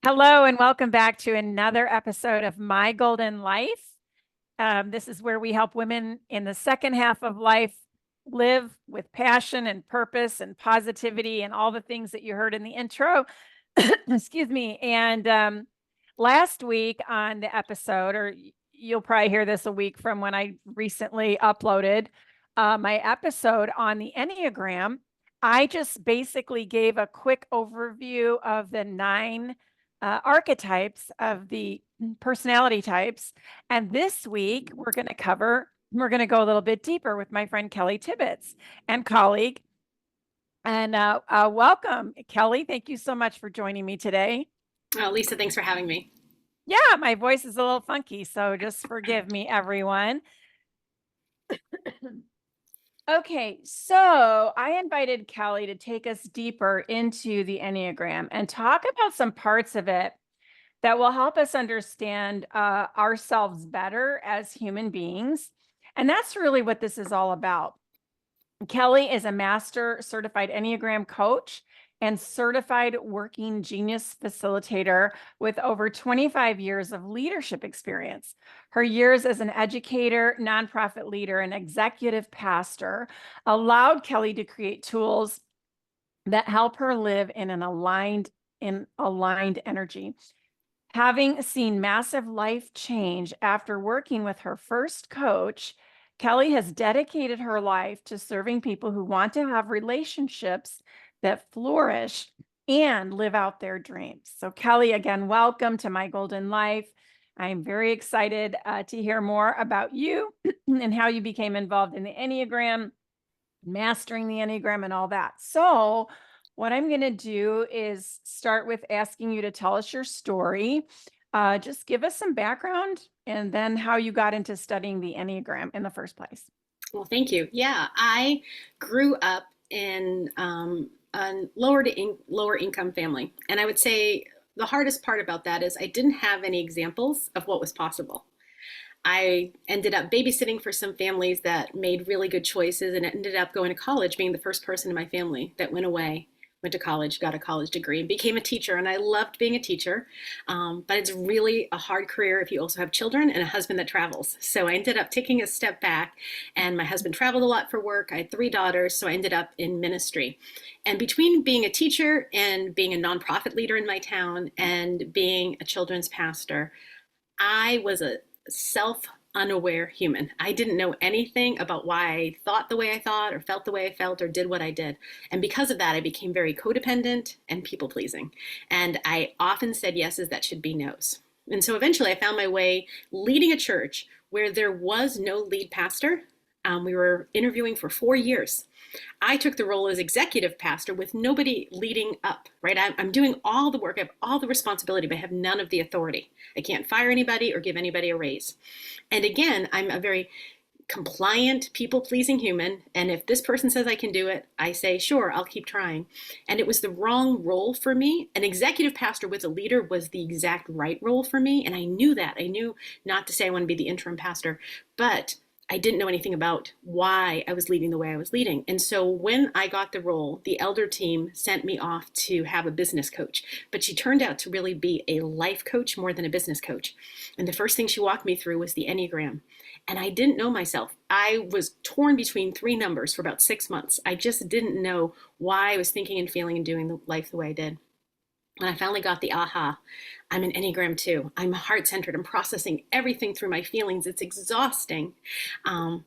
Hello, and welcome back to another episode of My Golden Life. This is where we help women in the second half of life live with passion and purpose and positivity and all the things that you heard in the intro. Excuse me. And last week on the episode, or you'll probably hear this a week from when I recently uploaded my episode on the Enneagram, I just basically gave a quick overview of the nine archetypes of the personality types. And this week, we're going to go a little bit deeper with my friend Kelly Tibbitts and colleague. And welcome, Kelly. Thank you so much for joining me today. Oh, Lisa, thanks for having me. Yeah, my voice is a little funky, so just forgive me, everyone. Okay, so I invited Kelly to take us deeper into the Enneagram and talk about some parts of it that will help us understand ourselves better as human beings. And that's really what this is all about. Kelly is a master certified Enneagram coach and certified working genius facilitator with over 25 years of leadership experience. Her years as an educator, nonprofit leader, and executive pastor allowed Kelly to create tools that help her live in an aligned energy. Having seen massive life change after working with her first coach, Kelly has dedicated her life to serving people who want to have relationships that flourish and live out their dreams. So, Kelly, again, welcome to My Golden Life. I'm very excited to hear more about you and how you became involved in the Enneagram, mastering the Enneagram, and all that. So, what I'm going to do is start with asking you to tell us your story. Just give us some background and then how you got into studying the Enneagram in the first place. Well, thank you. Yeah, I grew up in a lower income family, and I would say the hardest part about that is I didn't have any examples of what was possible. I ended up babysitting for some families that made really good choices and ended up going to college, being the first person in my family that went away, went to college, got a college degree, and became a teacher. And I loved being a teacher. But it's really a hard career if you also have children and a husband that travels. So I ended up taking a step back, and my husband traveled a lot for work. I had three daughters, so I ended up in ministry. And between being a teacher and being a nonprofit leader in my town and being a children's pastor, I was a self unaware human. I didn't know anything about why I thought the way I thought or felt the way I felt or did what I did. And because of that, I became very codependent and people pleasing. And I often said yeses that should be nos. And so eventually I found my way leading a church where there was no lead pastor. We were interviewing for 4 years. I took the role as executive pastor with nobody leading up, right? I'm doing all the work, I have all the responsibility, but I have none of the authority. I can't fire anybody or give anybody a raise. And again, I'm a very compliant, people pleasing human. And if this person says I can do it, I say, sure, I'll keep trying. And it was the wrong role for me. An executive pastor with a leader was the exact right role for me. And I knew that. I knew not to say I want to be the interim pastor, but I didn't know anything about why I was leading the way I was leading. And so when I got the role, the elder team sent me off to have a business coach. But she turned out to really be a life coach more than a business coach. And the first thing she walked me through was the Enneagram. And I didn't know myself. I was torn between three numbers for about 6 months. I just didn't know why I was thinking and feeling and doing life the way I did. And I finally got the aha. I'm an Enneagram 2. I'm heart centered. I'm processing everything through my feelings. It's exhausting. Um,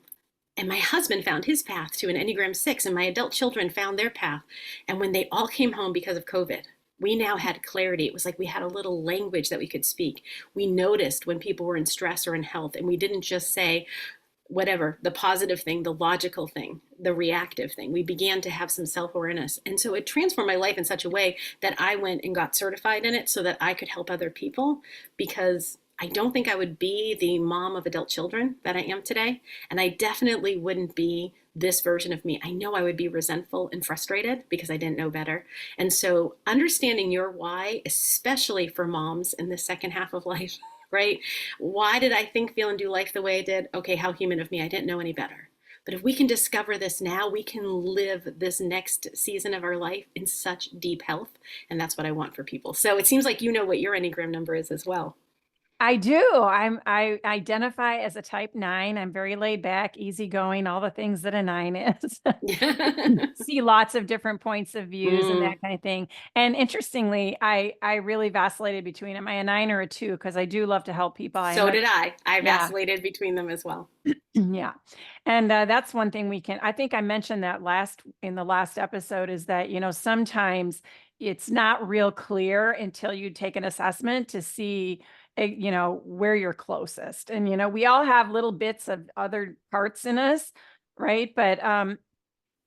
and my husband found his path to an Enneagram 6, and my adult children found their path. And when they all came home because of COVID, we now had clarity. It was like we had a little language that we could speak. We noticed when people were in stress or in health, and we didn't just say, whatever, the positive thing, the logical thing, the reactive thing. We began to have some self-awareness. And so it transformed my life in such a way that I went and got certified in it so that I could help other people, because I don't think I would be the mom of adult children that I am today. And I definitely wouldn't be this version of me. I know I would be resentful and frustrated because I didn't know better. And so understanding your why, especially for moms in the second half of life, right? Why did I think, feel, and do life the way I did? Okay, how human of me. I didn't know any better. But if we can discover this now, we can live this next season of our life in such deep health. And that's what I want for people. So it seems like you know what your Enneagram number is as well. I do. I identify as a type 9. I'm very laid back, easygoing, all the things that a 9 is. See lots of different points of views and Mm, that kind of thing. And interestingly, I really vacillated between, am I a 9 or a 2? Because I do love to help people. so did I. I Yeah. vacillated between them as well. Yeah. And that's one thing I think I mentioned that in the last episode, is that, sometimes it's not real clear until you take an assessment to see, where you're closest. And, we all have little bits of other parts in us, right? But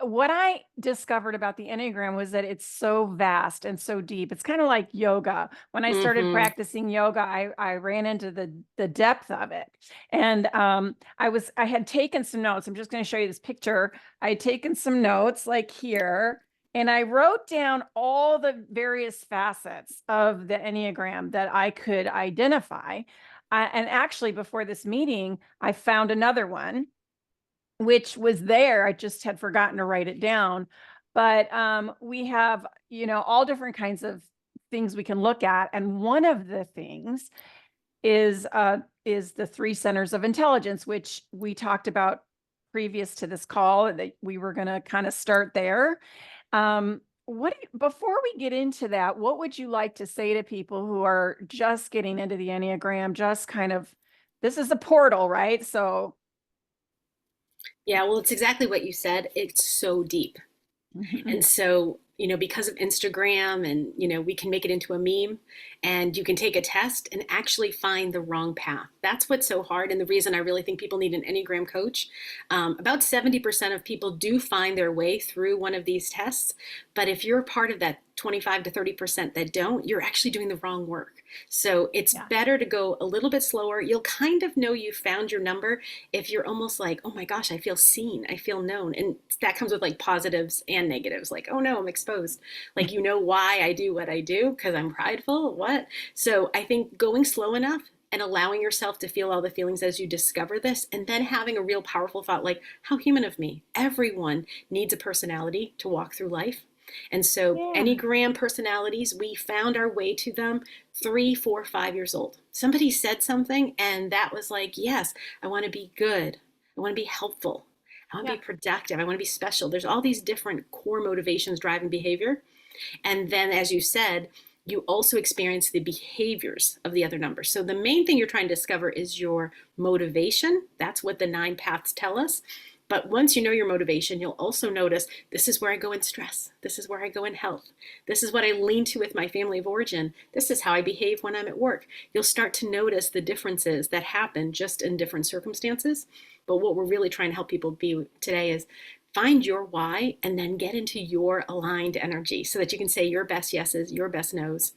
what I discovered about the Enneagram was that it's so vast and so deep. It's kind of like yoga. When I started Hmm. practicing yoga, I ran into the depth of it. And I had taken some notes. I'm just going to show you this picture. I had taken some notes like here, and I wrote down all the various facets of the Enneagram that I could identify. And actually, before this meeting, I found another one which was there. I just had forgotten to write it down. But we have, all different kinds of things we can look at. And one of the things is the three centers of intelligence, which we talked about previous to this call, that we were going to kind of start there. Before we get into that, what would you like to say to people who are just getting into the Enneagram, just kind of, this is a portal, right? So Yeah, well, it's exactly what you said. It's so deep. And so, because of Instagram and, we can make it into a meme and you can take a test and actually find the wrong path. That's what's so hard. And the reason I really think people need an Enneagram coach, about 70% of people do find their way through one of these tests. But if you're part of that 25 to 30% that don't, you're actually doing the wrong work. So it's yeah. better to go a little bit slower. You'll kind of know you found your number if you're almost like, oh my gosh, I feel seen, I feel known. And that comes with like positives and negatives, like, oh no, I'm exposed. Like, why I do what I do because I'm prideful. What? So I think going slow enough and allowing yourself to feel all the feelings as you discover this, and then having a real powerful thought like, how human of me. Everyone needs a personality to walk through life. And so, Yeah. Enneagram personalities, we found our way to them 3, 4, 5 years old. Somebody said something, and that was like, yes, I want to be good. I want to be helpful. I want to Yeah. be productive. I want to be special. There's all these different core motivations driving behavior. And then, as you said, you also experience the behaviors of the other numbers. So the main thing you're trying to discover is your motivation. That's what the 9 paths tell us. But once you know your motivation, you'll also notice this is where I go in stress. This is where I go in health. This is what I lean to with my family of origin. This is how I behave when I'm at work. You'll start to notice the differences that happen just in different circumstances. But what we're really trying to help people be today is find your why and then get into your aligned energy so that you can say your best yeses, your best nos,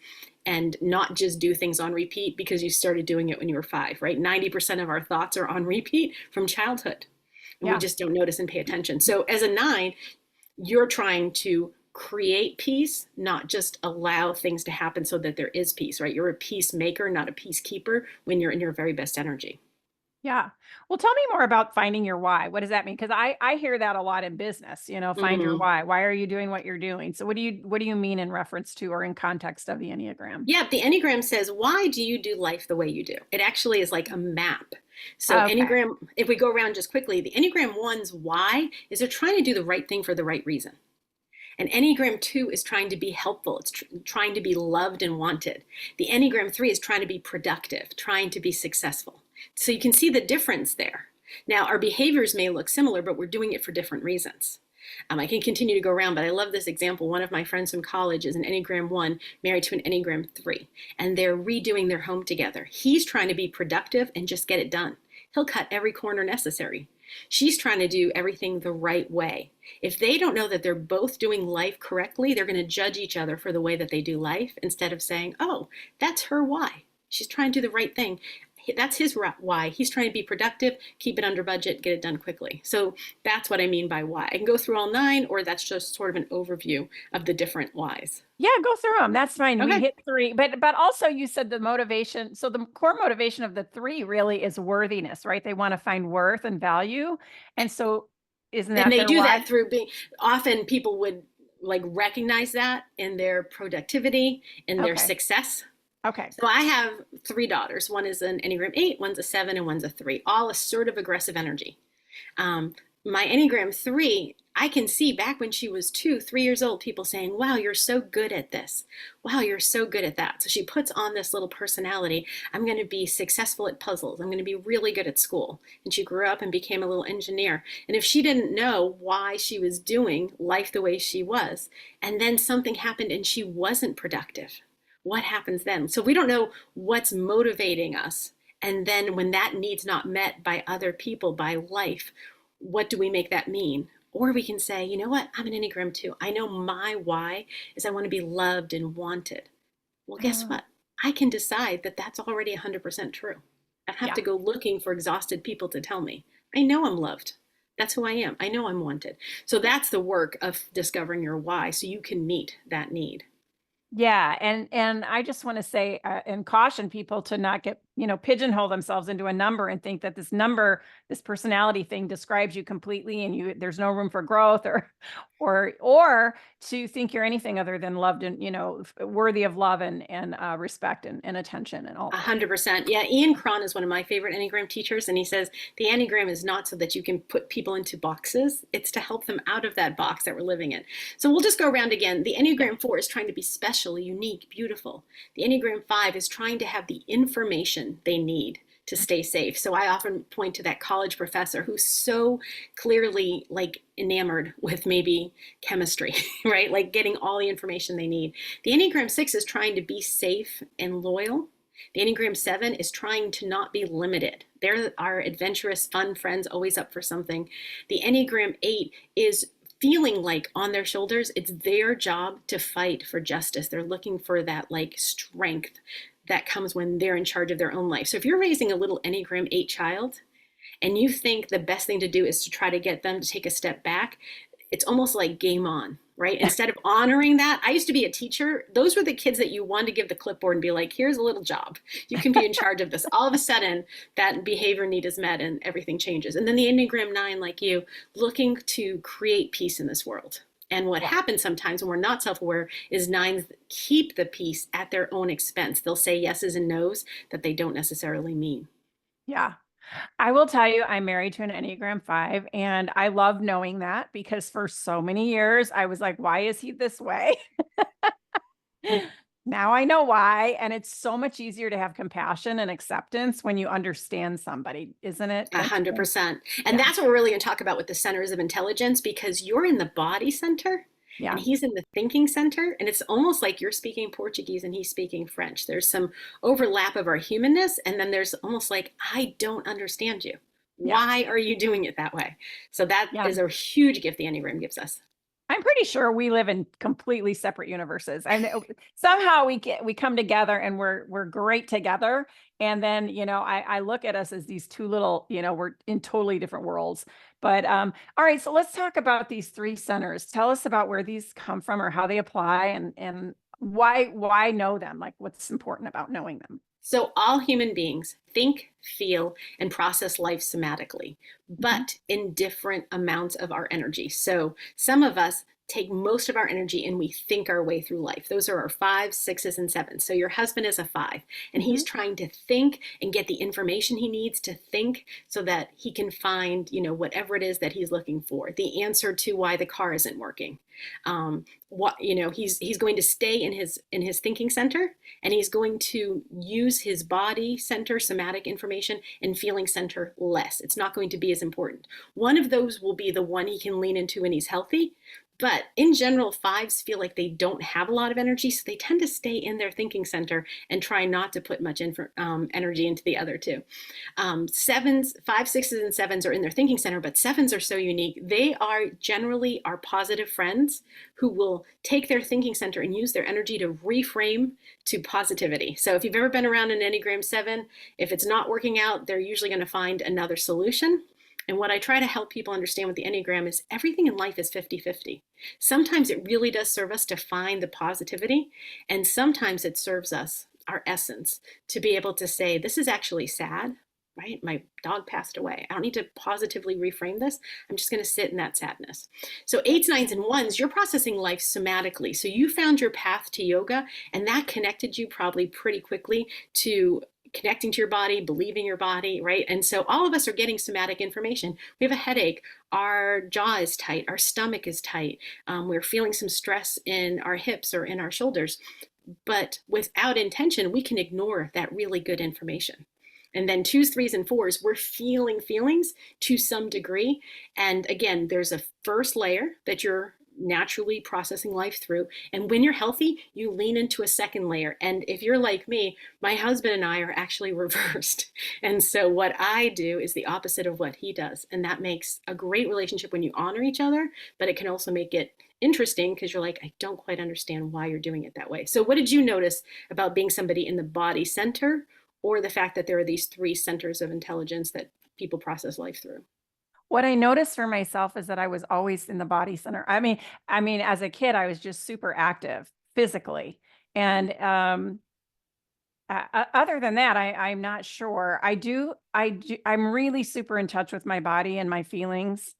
and not just do things on repeat because you started doing it when you were 5, right? 90% of our thoughts are on repeat from childhood and we Yeah. just don't notice and pay attention. So as a 9, you're trying to create peace, not just allow things to happen so that there is peace, right? You're a peacemaker, not a peacekeeper when you're in your very best energy. Yeah. Well, tell me more about finding your why. What does that mean? Because I hear that a lot in business, find your Mm-hmm. why. Why are you doing what you're doing? So what do you mean in reference to or in context of the Enneagram? Yeah, the Enneagram says, why do you do life the way you do? It actually is like a map. So, Okay. Enneagram, if we go around just quickly, the Enneagram 1's why is they're trying to do the right thing for the right reason. And Enneagram 2 is trying to be helpful, it's trying to be loved and wanted. The Enneagram 3 is trying to be productive, trying to be successful. So, you can see the difference there. Now, our behaviors may look similar, but we're doing it for different reasons. I can continue to go around, but I love this example. One of my friends from college is an Enneagram 1 married to an Enneagram 3, and they're redoing their home together. He's trying to be productive and just get it done. He'll cut every corner necessary. She's trying to do everything the right way. If they don't know that they're both doing life correctly, they're going to judge each other for the way that they do life instead of saying, oh, that's her why. She's trying to do the right thing. That's his why. He's trying to be productive, keep it under budget, get it done quickly. So that's what I mean by why. I can go through all 9, or that's just sort of an overview of the different whys. Yeah, go through them. That's fine. We Okay. hit 3, but also you said the motivation. So the core motivation of the 3 really is worthiness, right? They want to find worth and value. And so Isn't And that they their do that why? through being, often people would like recognize that in their productivity, in their Okay. success. Okay. So I have three daughters. One is an Enneagram 8, one's a 7, and one's a 3, all assertive, aggressive energy. Um, my Enneagram 3, I can see back when she was 2, 3 years old, people saying, wow, you're so good at this. Wow, you're so good at that. So she puts on this little personality. I'm going to be successful at puzzles. I'm going to be really good at school. And she grew up and became a little engineer. And if she didn't know why she was doing life the way she was, and then something happened and she wasn't productive, what happens then? So we don't know what's motivating us. And then when that need's not met by other people, by life, what do we make that mean? Or we can say, you know what, I'm an Enneagram 2. I know my why is I want to be loved and wanted. Well, guess Uh, what? I can decide that that's already 100% true. I don't have yeah. to go looking for exhausted people to tell me. I know I'm loved. That's who I am. I know I'm wanted. So that's the work of discovering your why so you can meet that need. Yeah, and I just want to say and caution people to not get, pigeonhole themselves into a number and think that this number, this personality thing describes you completely and there's no room for growth or to think you're anything other than loved and, worthy of love and respect and attention and all A that. 100%. Yeah, Ian Cron is one of my favorite Enneagram teachers, and he says the Enneagram is not so that you can put people into boxes. It's to help them out of that box that we're living in. So we'll just go around again. The Enneagram 4 is trying to be special, unique, beautiful. The Enneagram 5 is trying to have the information they need to stay safe. So I often point to that college professor who's so clearly like enamored with maybe chemistry, right? Like getting all the information they need. The Enneagram 6 is trying to be safe and loyal. The Enneagram 7 is trying to not be limited. They're our adventurous, fun friends, always up for something. The Enneagram 8 is feeling like on their shoulders, it's their job to fight for justice. They're looking for that like strength that comes when they're in charge of their own life. So if you're raising a little Enneagram 8 child and you think the best thing to do is to try to get them to take a step back, it's almost like game on, right? Instead of honoring that, I used to be a teacher. Those were the kids that you wanted to give the clipboard and be like, here's a little job. You can be in charge of this. All of a sudden, that behavior need is met and everything changes. And then the Enneagram 9, like you, looking to create peace in this world. And what Yeah. happens sometimes when we're not self-aware is nines keep the peace at their own expense. They'll say yeses and nos that they don't necessarily mean. Yeah. I will tell you, I'm married to an Enneagram 5, and I love knowing that because for so many years I was like, why is he this way? Now I know why. And it's so much easier to have compassion and acceptance when you understand somebody, isn't it? A hundred percent. And Yeah. that's what we're really going to talk about with the centers of intelligence because you're in the body center and Yeah. he's in the thinking center. And it's almost like you're speaking Portuguese and he's speaking French. There's some overlap of our humanness. And then there's almost like, I don't understand you. Yeah. Why are you doing it that way? So that Yeah. is a huge gift the Enneagram gives us. I'm pretty sure we live in completely separate universes, and somehow we come together and we're great together. And then I look at us as these two little, we're in totally different worlds. But all right, so let's talk about these three centers. Tell us about where these come from or how they apply, and why know them. Like what's important about knowing them. So, all human beings think, feel, and process life somatically, Mhm. but in different amounts of our energy. So, some of us take most of our energy and we think our way through life. Those are our fives, sixes, and sevens. So, your husband is a 5, and he's Mhm. trying to think and get the information he needs to think so that he can find, whatever it is that he's looking for, the answer to why the car isn't working. He's going to stay in his thinking center and he's going to use his body center somatic information and feeling center less. It's not going to be as important. One of those will be the one he can lean into when he's healthy. But in general, 5s feel like they don't have a lot of energy, so they tend to stay in their thinking center and try not to put much energy into the other two. Sevens, 5s, 6s, and 7s are in their thinking center, but 7s are so unique. They are generally our positive friends who will take their thinking center and use their energy to reframe to positivity. So if you've ever been around an Enneagram 7, if it's not working out, they're usually going to find another solution. And what I try to help people understand with the Enneagram is everything in life is 50-50. Sometimes it really does serve us to find the positivity, and sometimes it serves us, our essence, to be able to say, this is actually sad, right? My dog passed away. I don't need to positively reframe this. I'm just going to sit in that sadness. So eights, nines, and ones, you're processing life somatically. So you found your path to yoga, and that connected you probably pretty quickly to connecting to your body, believing your body, right? And so all of us are getting somatic information. We have a headache, our jaw is tight, our stomach is tight, we're feeling some stress in our hips or in our shoulders. But without intention, we can ignore that really good information. And then twos, threes, and fours, we're feeling feelings to some degree. And again, there's a first layer that you're naturally processing life through. And when you're healthy, you lean into a second layer. And if you're like me, my husband and I are actually reversed. And so what I do is the opposite of what he does. And that makes a great relationship when you honor each other, but it can also make it interesting because you're like, I don't quite understand why you're doing it that way. So what did you notice about being somebody in the body center, or the fact that there are these three centers of intelligence that people process life through? What I noticed for myself is that I was always in the body center. I mean, as a kid, I was just super active physically. And other than that, I'm not sure. I'm really super in touch with my body and my feelings.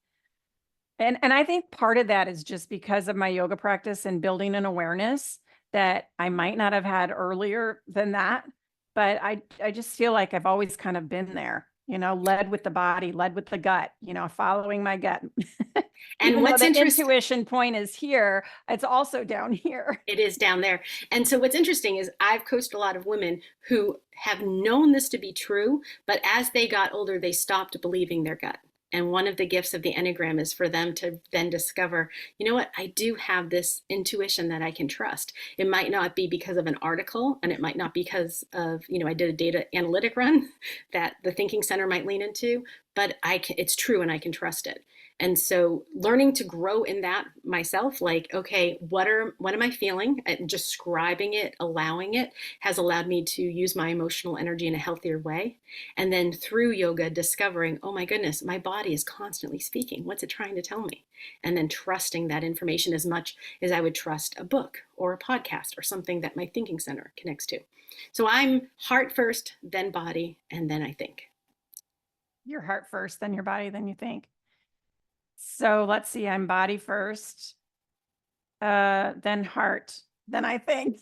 And I think part of that is just because of my yoga practice and building an awareness that I might not have had earlier than that. But I just feel like I've always kind of been there, led with the body, led with the gut, following my gut. And Even though what's the interesting, intuition point is here, it's also down here. it is down there. And so what's interesting is I've coached a lot of women who have known this to be true, but as they got older, they stopped believing their gut. And one of the gifts of the Enneagram is for them to then discover, you know what, I do have this intuition that I can trust. It might not be because of an article, and it might not be because of, I did a data analytic run that the thinking center might lean into, but it's true and I can trust it. And so learning to grow in that myself, like, okay, what am I feeling? And describing it, allowing it, has allowed me to use my emotional energy in a healthier way. And then through yoga, discovering, oh my goodness, my body is constantly speaking. What's it trying to tell me? And then trusting that information as much as I would trust a book or a podcast or something that my thinking center connects to. So I'm heart first, then body, and then I think. Your heart first, then your body, then you think. So let's see, I'm body first, then heart, then I think.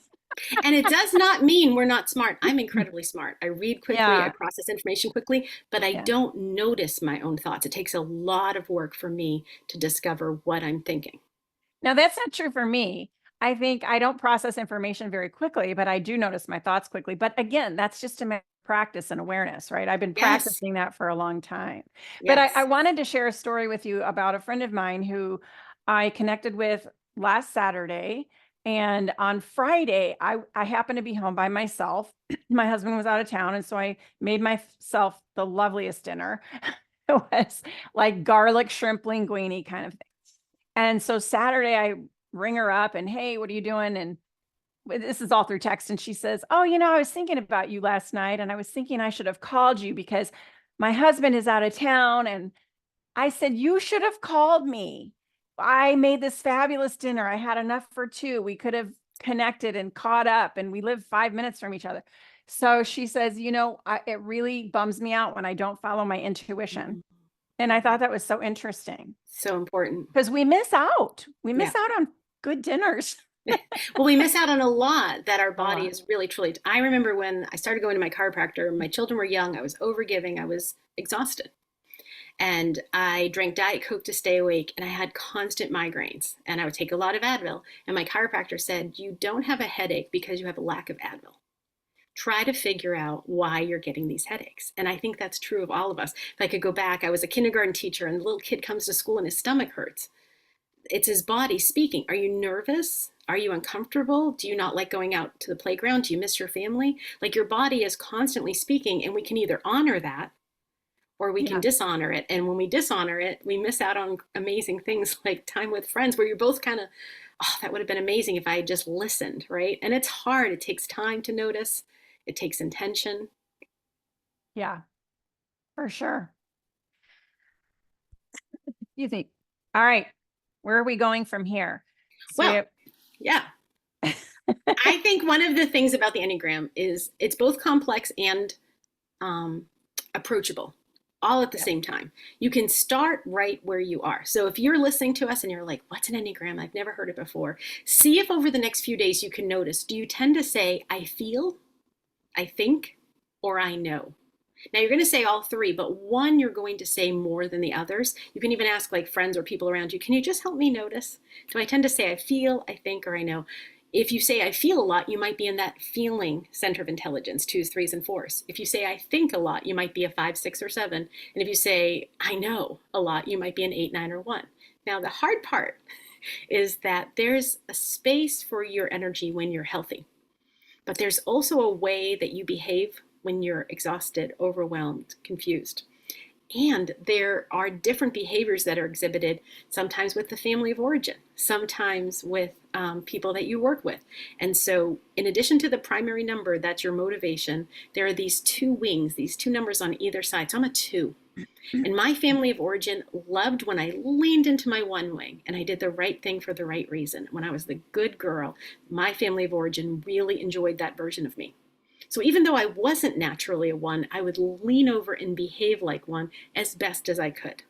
And it does not mean we're not smart. I'm incredibly smart. I read quickly, I Yeah, process information quickly, but I yeah. don't notice my own thoughts. It takes a lot of work for me to discover what I'm thinking. Now that's not true for me. I think I don't process information very quickly, but I do notice my thoughts quickly. But again, that's just a matter of practice and awareness, right? I've been Yes, practicing that for a long time. But I yes. wanted to share a story with you about a friend of mine who I connected with last Saturday. And on Friday, I happened to be home by myself. My husband was out of town. And so I made myself the loveliest dinner. It was like garlic shrimp linguine kind of thing. And so Saturday, I ring her up and, hey, what are you doing? And this is all through text. And she says, oh, I was thinking about you last night. And I was thinking I should have called you because my husband is out of town. And I said, you should have called me. I made this fabulous dinner. I had enough for two. We could have connected and caught up, and we live 5 minutes from each other. So she says, it really bums me out when I don't follow my intuition. Mhm. And I thought that was so interesting So important. because we miss out. We Yeah. miss out on good dinners. Well, we miss out on a lot that our A body lot. is really truly. I remember when I started going to my chiropractor, my children were young, I was overgiving, I was exhausted. And I drank Diet Coke to stay awake, and I had constant migraines. And I would take a lot of Advil. And my chiropractor said, you don't have a headache because you have a lack of Advil. Try to figure out why you're getting these headaches. And I think that's true of all of us. If I could go back, I was a kindergarten teacher, and the little kid comes to school and his stomach hurts. It's his body speaking. Are you nervous? Are you uncomfortable? Do you not like going out to the playground? Do you miss your family? Like, your body is constantly speaking, and we can either honor that or we can Yeah. dishonor it. And when we dishonor it, we miss out on amazing things like time with friends where you're both kind of, oh, that would have been amazing if I had just listened, right? And it's hard. It takes time to notice, it takes intention. Yeah, for sure. You think, all right, where are we going from here? So we Well, have, yeah. I think one of the things about the Enneagram is it's both complex and um, approachable, all at the Yeah. same time. You can start right where you are. So if you're listening to us and you're like, what's an Enneagram? I've never heard it before. See if over the next few days you can notice, do you tend to say, I feel, I think, or I know? Now you're going to say all three, but one you're going to say more than the others. You can even ask like friends or people around you, can you just help me notice? Do I tend to say I feel, I think, or I know? If you say I feel a lot, you might be in that feeling center of intelligence, twos, threes, and fours. If you say I think a lot, you might be a five, six, or seven. And if you say I know a lot, you might be an eight, nine, or one. Now, the hard part is that there's a space for your energy when you're healthy, but there's also a way that you behave when you're exhausted, overwhelmed, confused. And there are different behaviors that are exhibited, sometimes with the family of origin, sometimes with people that you work with. And so, in addition to the primary number, that's your motivation, there are these two wings, these two numbers on either side. So I'm a two. And my family of origin loved when I leaned into my one wing and I did the right thing for the right reason. When I was the good girl, my family of origin really enjoyed that version of me. So even though I wasn't naturally a one, I would lean over and behave like one as best as I could.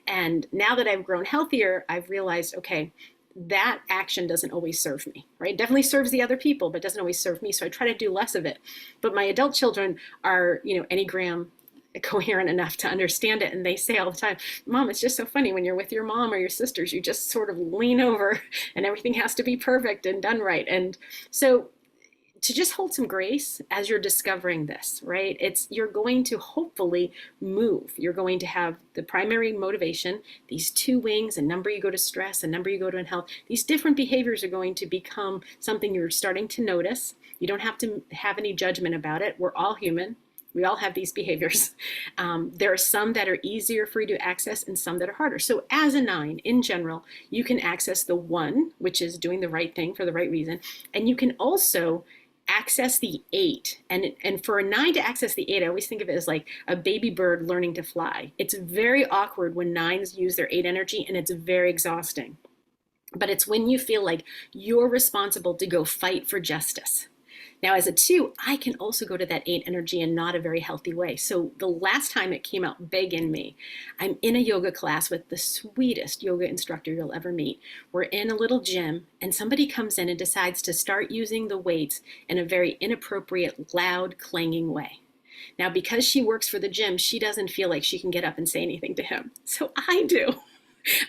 And now that I've grown healthier, I've realized, okay, that action doesn't always serve me, right? It definitely serves the other people, but doesn't always serve me. So I try to do less of it. But my adult children are, Enneagram coherent enough to understand it. And they say all the time, Mom, it's just so funny when you're with your mom or your sisters, you just sort of lean over and everything has to be perfect and done right. And so to just hold some grace as you're discovering this, right? You're going to hopefully move. You're going to have the primary motivation, these two wings, a number you go to stress, a number you go to in health. These different behaviors are going to become something you're starting to notice. You don't have to have any judgment about it. We're all human. We all have these behaviors. There are some that are easier for you to access and some that are harder. So as a nine, in general, you can access the one, which is doing the right thing for the right reason. And you can also access the eight. And for a nine to access the eight, I always think of it as like a baby bird learning to fly. It's very awkward when nines use their eight energy, and it's very exhausting. But it's when you feel like you're responsible to go fight for justice. Now, as a two, I can also go to that eight energy in not a very healthy way. So the last time it came out big in me, I'm in a yoga class with the sweetest yoga instructor you'll ever meet. We're in a little gym and somebody comes in and decides to start using the weights in a very inappropriate, loud, clanging way. Now, because she works for the gym, she doesn't feel like she can get up and say anything to him. So I do.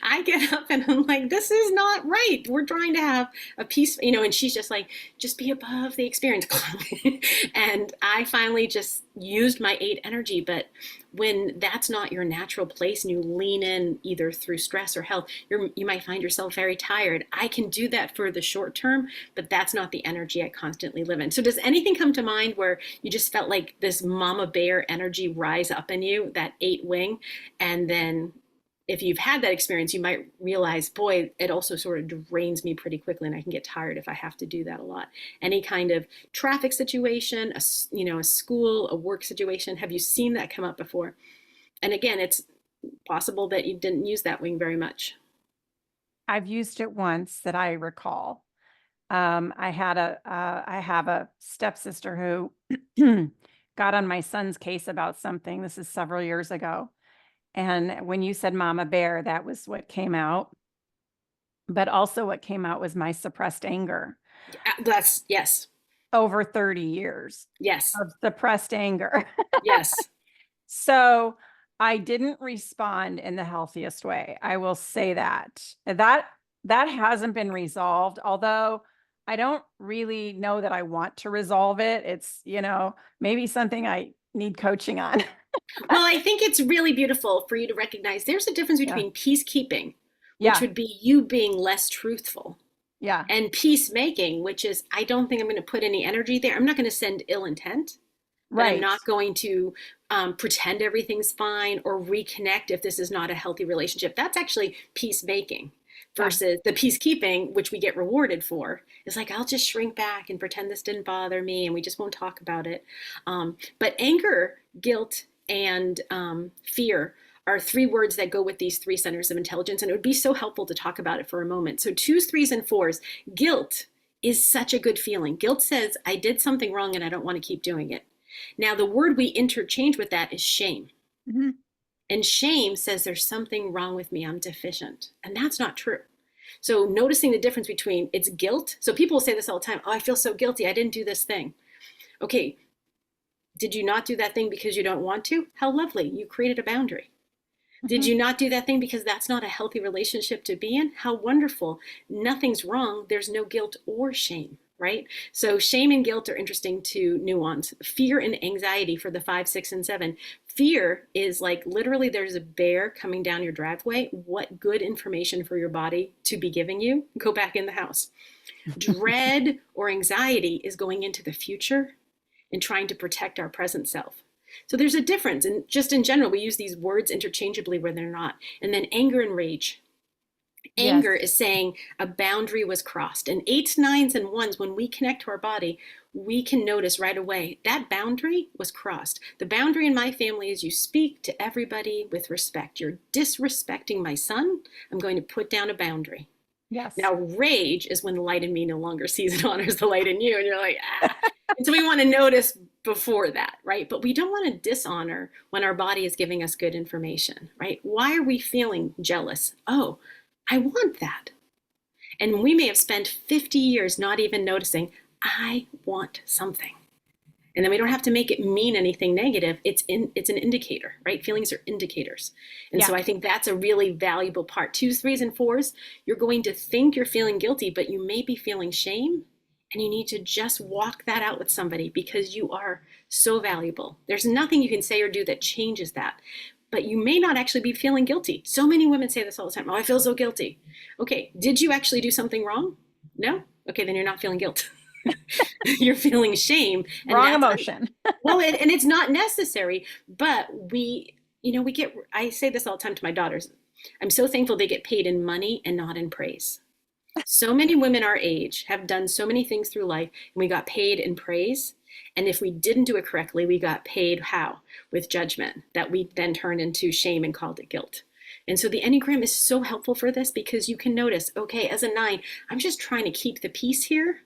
I get up and I'm like, this is not right. We're trying to have a peace, and she's just like, just be above the experience. And I finally just used my eight energy. But when that's not your natural place and you lean in either through stress or health, you might find yourself very tired. I can do that for the short term, but that's not the energy I constantly live in. So does anything come to mind where you just felt like this mama bear energy rise up in you, that eight wing, and then if you've had that experience, you might realize, boy, it also sort of drains me pretty quickly and I can get tired if I have to do that a lot. Any kind of traffic situation, a school, a work situation, have you seen that come up before? And again, it's possible that you didn't use that wing very much. I've used it once that I recall. I have a stepsister who got on my son's case about something. This is several years ago. And when you said Mama Bear, that was what came out. But also what came out was my suppressed anger. That's yes. Over 30 years Yes. of suppressed anger. Yes. So I didn't respond in the healthiest way. I will say that. That hasn't been resolved, although I don't really know that I want to resolve it. It's, maybe something I need coaching on. Well, I think it's really beautiful for you to recognize there's a difference between peacekeeping, which would be you being less truthful, and peacemaking, which is, I don't think I'm going to put any energy there. I'm not going to send ill intent. Right. I'm not going to pretend everything's fine or reconnect if this is not a healthy relationship. That's actually peacemaking versus the peacekeeping, which we get rewarded for. It's like, I'll just shrink back and pretend this didn't bother me and we just won't talk about it. But anger, guilt, and fear are three words that go with these three centers of intelligence. And it would be so helpful to talk about it for a moment. So twos, threes, and fours, guilt is such a good feeling. Guilt says, I did something wrong and I don't want to keep doing it. Now, the word we interchange with that is shame. Mhm. And shame says there's something wrong with me, I'm deficient. And that's not true. So noticing the difference between it's guilt. So people will say this all the time, oh, I feel so guilty, I didn't do this thing. Okay, did you not do that thing because you don't want to? How lovely, you created a boundary. Did Mhm. you not do that thing because that's not a healthy relationship to be in? How wonderful. Nothing's wrong. There's no guilt or shame, right? So shame and guilt are interesting to nuance. Fear and anxiety for the 5, 6, and 7. Fear is like literally there's a bear coming down your driveway. What good information for your body to be giving you? Go back in the house. Dread or anxiety is going into the future and trying to protect our present self. So there's a difference. And just in general, we use these words interchangeably where they're not. And then anger and rage. Yes. Anger is saying a boundary was crossed. And 8s, 9s, and 1s, when we connect to our body, we can notice right away that boundary was crossed. The boundary in my family is you speak to everybody with respect. You're disrespecting my son. I'm going to put down a boundary. Yes. Now, rage is when the light in me no longer sees and honors the light in you. And you're like, ah. And so we want to notice before that, right? But we don't want to dishonor when our body is giving us good information, right? Why are we feeling jealous? Oh, I want that. And we may have spent 50 years not even noticing, I want something. And then we don't have to make it mean anything negative. It's an indicator, right? Feelings are indicators. And Yeah. so I think that's a really valuable part. 2s, 3s, and 4s, you're going to think you're feeling guilty, but you may be feeling shame. And you need to just walk that out with somebody because you are so valuable. There's nothing you can say or do that changes that. But you may not actually be feeling guilty. So many women say this all the time. Oh, I feel so guilty. Okay, did you actually do something wrong? No? Okay, then you're not feeling guilt. You're feeling shame. And Wrong that's emotion. well, and it's not necessary, but we get, I say this all the time to my daughters. I'm so thankful they get paid in money and not in praise. So many women our age have done so many things through life and we got paid in praise. And if we didn't do it correctly, we got paid how? With judgment that we then turned into shame and called it guilt. And so the Enneagram is so helpful for this because you can notice, okay, as a 9, I'm just trying to keep the peace here.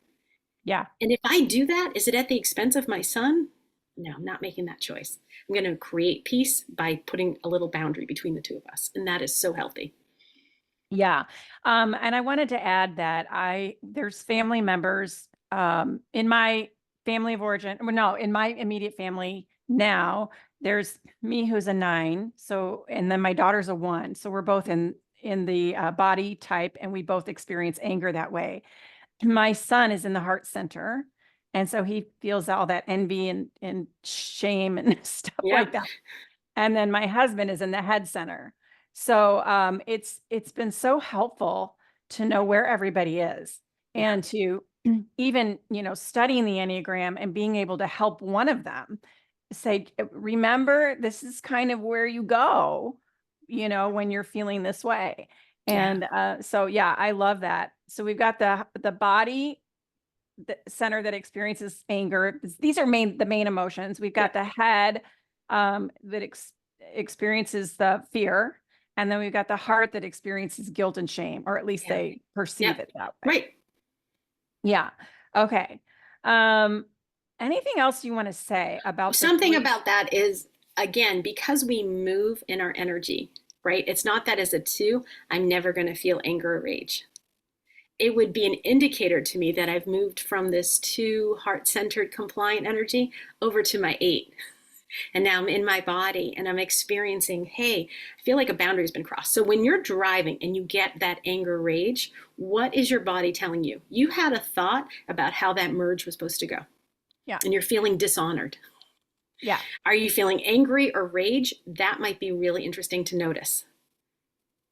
Yeah. And if I do that, is it at the expense of my son? No, I'm not making that choice. I'm going to create peace by putting a little boundary between the two of us. And that is so healthy. Yeah. And I wanted to add that there's family members in my family of origin. Well, no, in my immediate family now, there's me who's a 9. So, and then my daughter's a 1. So we're both in the body type, and we both experience anger that way. My son is in the heart center. And so he feels all that envy and shame and stuff Yeah. like that. And then my husband is in the head center. So it's been so helpful to know where everybody is Yeah. and to even, studying the Enneagram and being able to help one of them say, remember, this is kind of where you go, when you're feeling this way. Yeah. And so, yeah, I love that. So we've got the body, the center that experiences anger. These are the main emotions. We've got Yeah. the head that experiences the fear. And then we've got the heart that experiences guilt and shame, or at least Yeah. they perceive Yeah. it that way. Right. Yeah. Okay. Um, Anything else you want to say about the Something 3? about that is, again, because we move in our energy, right? It's not that as a 2, I'm never going to feel anger or rage. It would be an indicator to me that I've moved from this 2 heart-centered compliant energy over to my 8. And now I'm in my body and I'm experiencing, hey, I feel like a boundary's been crossed. So when you're driving and you get that anger, rage, what is your body telling you? You had a thought about how that merge was supposed to go. Yeah. And you're feeling dishonored. Yeah. Are you feeling angry or rage? That might be really interesting to notice.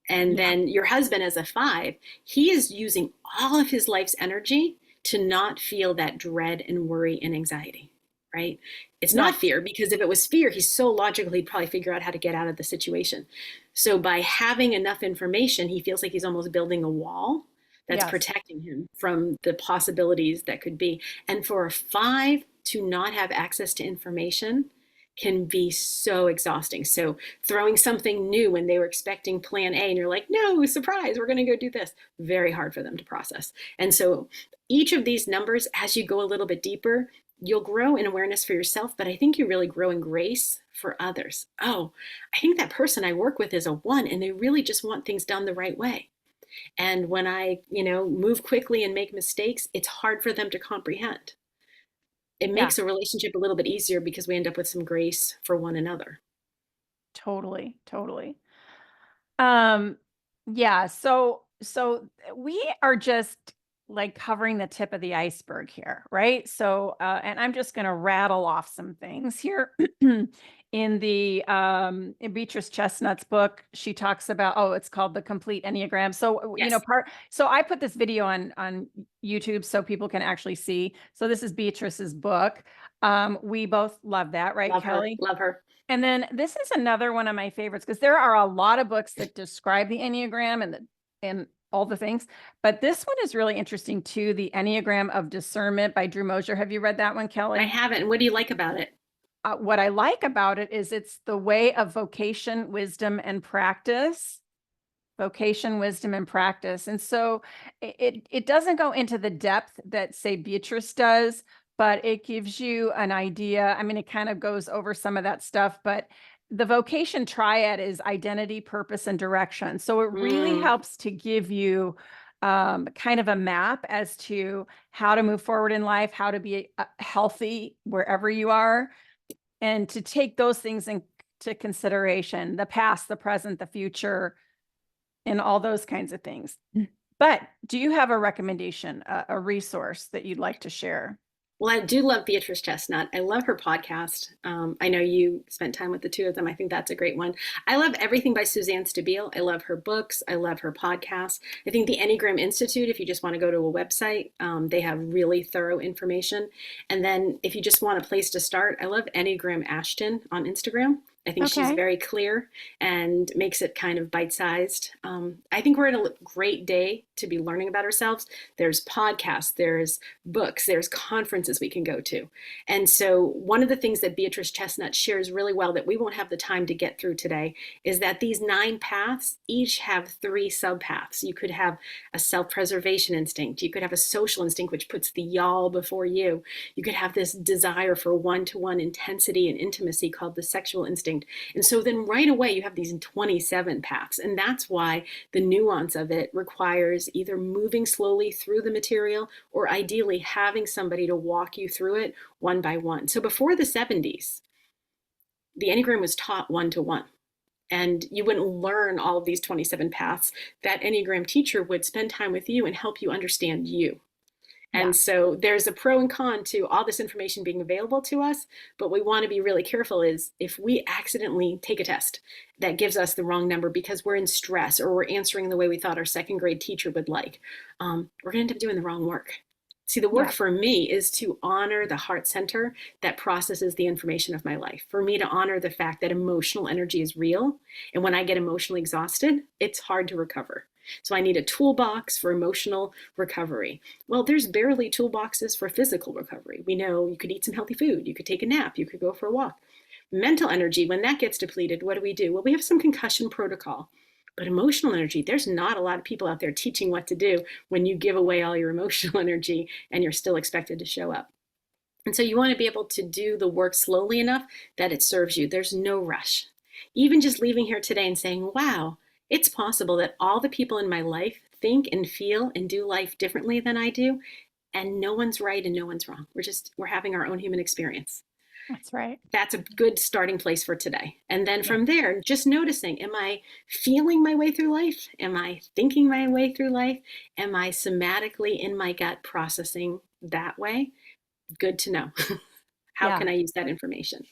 And then your husband, as a 5, he is using all of his life's energy to not feel that dread and worry and anxiety, right? It's not fear, because if it was fear, he's so logical, he'd probably figure out how to get out of the situation. So by having enough information, he feels like he's almost building a wall that's protecting him from the possibilities that could be. And for a 5 to not have access to information can be so exhausting. So throwing something new when they were expecting plan A and you're like, no, surprise, we're going to go do this. Very hard for them to process. And so each of these numbers, as you go a little bit deeper, you'll grow in awareness for yourself, but I think you really grow in grace for others. Oh, I think that person I work with is a 1 and they really just want things done the right way. And when I, move quickly and make mistakes, it's hard for them to comprehend. It Yeah, makes a relationship a little bit easier because we end up with some grace for one another. totally, totally. Um, yeah, so we are just like covering the tip of the iceberg here, right? So and I'm just going to rattle off some things here. In Beatrice Chestnut's book, she talks about, oh, it's called The Complete Enneagram. So, Yes, so I put this video on YouTube so people can actually see. So this is Beatrice's book. We both love that, right, love her, Kelly? love her. And then this is another one of my favorites because there are a lot of books that describe the Enneagram and all the things, but this one is really interesting too. The Enneagram of Discernment by Drew Mosher. Have you read that one, I Kelly? haven't. What do you like about it? What I like about it is it's the way of vocation, wisdom, and practice. Vocation, wisdom, and practice. And so it doesn't go into the depth that, say, Beatrice does, but it gives you an idea. I mean, it kind of goes over some of that stuff, but the vocation triad is identity, purpose, and direction. So it really Mm, helps to give you kind of a map as to how to move forward in life, how to be healthy wherever you are, and to take those things into consideration, the past, the present, the future, and all those kinds of things. But do you have a recommendation, a resource that you'd like to share? well, I do love Beatrice Chestnut. I love her podcast. I know you spent time with the two of them. I think that's a great one. I love everything by Suzanne Stabile. I love her books. I love her podcast. I think the Enneagram Institute, if you just want to go to a website, they have really thorough information. And then if you just want a place to start, I love Enneagram Ashton on Instagram. I think she's Okay. very clear and makes it kind of bite sized. I think we're in a great day to be learning about ourselves. There's podcasts, there's books, there's conferences we can go to. And so, one of the things that Beatrice Chestnut shares really well that we won't have the time to get through today is that these 9 paths each have 3 subpaths. You could have a self preservation instinct, you could have a social instinct, which puts the y'all before you. You could have this desire for one to one intensity and intimacy called the sexual instinct. And so then right away you have these 27 paths. And that's why the nuance of it requires either moving slowly through the material or ideally having somebody to walk you through it one by one. So before the 70s, the Enneagram was taught one to one. And you wouldn't learn all of these 27 paths. That Enneagram teacher would spend time with you and help you understand you. Yeah. And so there's a pro and con to all this information being available to us, but we want to be really careful is if we accidentally take a test that gives us the wrong number because we're in stress or we're answering the way we thought our second grade teacher would like, we're going to end up doing the wrong work. See, the work Yeah. for me is to honor the heart center that processes the information of my life. For me to honor the fact that emotional energy is real. And when I get emotionally exhausted, it's hard to recover. So I need a toolbox for emotional recovery. Well, there's barely toolboxes for physical recovery. We know you could eat some healthy food, you could take a nap, you could go for a walk. Mental energy, when that gets depleted, what do? Well, we have some concussion protocol. But emotional energy, there's not a lot of people out there teaching what to do when you give away all your emotional energy and you're still expected to show up. And so you want to be able to do the work slowly enough that it serves you. There's no rush. Even just leaving here today and saying, wow, it's possible that all the people in my life think and feel and do life differently than I do. And no one's right and no one's wrong. We're having our own human experience. That's right. That's a good starting place for today. And then Yeah. from there, just noticing, am I feeling my way through life? Am I thinking my way through life? Am I somatically in my gut processing that way? Good to know. How Yeah. can I use that information?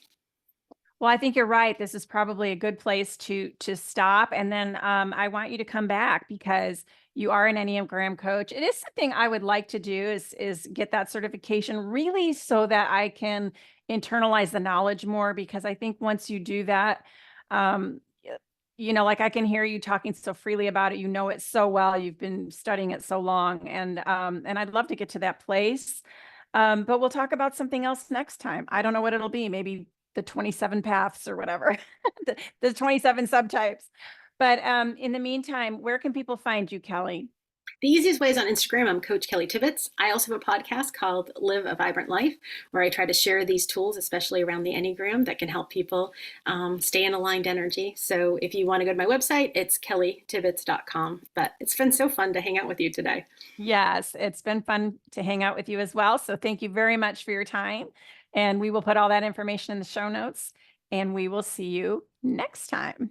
Well, I think you're right. This is probably a good place to stop. And then I want you to come back because you are an Enneagram coach. It is something I would like to do is get that certification really so that I can internalize the knowledge more because I think once you do that, um, like I can hear you talking so freely about it. You know it so well. You've been studying it so long, and I'd love to get to that place. But we'll talk about something else next time. I don't know what it'll be. Maybe the 27 paths or whatever, the 27 subtypes. But in the meantime, where can people find you, Kelly? The easiest way is on Instagram. I'm Coach Kelly Tibbitts. I also have a podcast called Live a Vibrant Life, where I try to share these tools, especially around the Enneagram, that can help people stay in aligned energy. So if you want to go to my website, it's kellytibbitts.com. But it's been so fun to hang out with you today. Yes, it's been fun to hang out with you as well. So thank you very much for your time. And we will put all that information in the show notes, and we will see you next time.